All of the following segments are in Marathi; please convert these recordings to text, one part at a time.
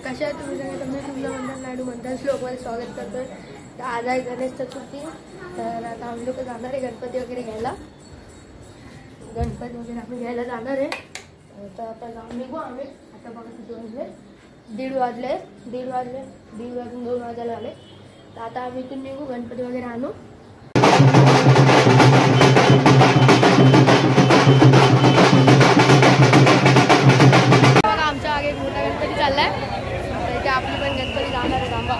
कशा आहे तुम्ही सगळे? तुम्ही तुमचं मंडळ नायडू मंडळ श्लोकमध्ये स्वागत करतोय. तर आज आहे गणेश चतुर्थी. तर आता आम्ही लोक जाणार आहे गणपती वगैरे घ्यायला. गणपती वगैरे आम्ही घ्यायला जाणार आहे. तर आता जाऊन निघू आम्ही. आता बघा किती वाजले, 1:30 वाजले. 1:30 वाजून 2 वाजायला आले. तर आता आम्ही इथून निघू, गणपती वगैरे आणू. आमच्या आगे मोठा गणपती चाललाय. आता इथे आपली पण गणपती जाणार आहे. थांबा.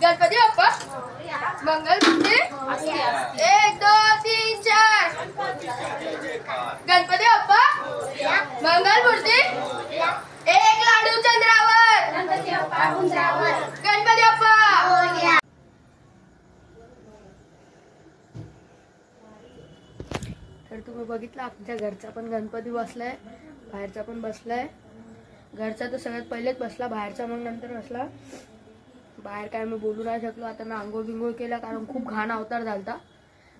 गणपती बाप्पा मंगलमूर्ती 1 2 3 4. गणपती बाप्पा मंगलमूर्ती 1 लाडू चंद्रावर. गणपती बाप्पा. तर तुम्ही बघितलं आमच्या घरचा पण गणपती बसलाय, बाहेरचा पण बसलाय. घरचा तर सगळ्यात पहिलेच बसला, बाहेरचा मग नंतर बसला. बाहेर काय मी बोलू नाही शकलो. आता मी आंघोळ बिंघोळ केला कारण खूप घाण अवतार झालता.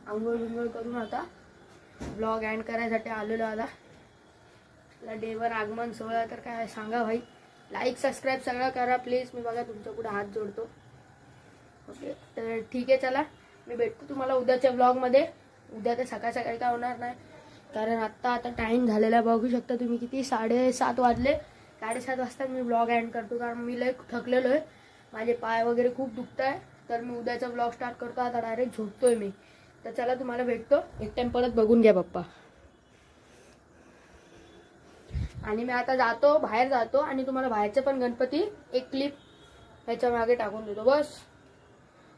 आंघोळ बिंघोळ करून आता ब्लॉग एंड करायसाठी आलेलो. आता डेवर आगमन सोहळा तर काय सांगा भाई. लाईक सबस्क्राईब सगळं करा प्लीज. मी बघा तुमच्या पुढे हात जोडतो. ओके तर ठीक आहे, चला मी भेटतो तुम्हाला उद्याच्या ब्लॉगमध्ये. उद्या तर सकाळ सकाळी काय होणार नाही कारण आता टाईम झालेला बघू शकता तुम्ही किती 7:30 वाजले. 7:30 वाजता मी ब्लॉग एंड करतो कारण मी लय थकलेलो आहे. माझे पाय वगैरे खूप दुखत आहे. तर मी उद्याचा ब्लॉग स्टार्ट करतो. आता डायरेक्ट झोपतोय मी. तर चला तुम्हाला भेटतो एक टाइम परत. बघून घ्या पप्पा. आणि मी आता जातो, बाहेर जातो आणि तुम्हाला बाहेरचे पण गणपती एक क्लिप ह्याच्या मागे टाकून देतो. बस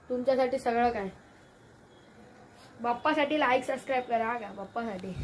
तुमच्यासाठी सगळं काय. बाप्पासाठी लाईक सबस्क्राईब करा का बाप्पासाठी.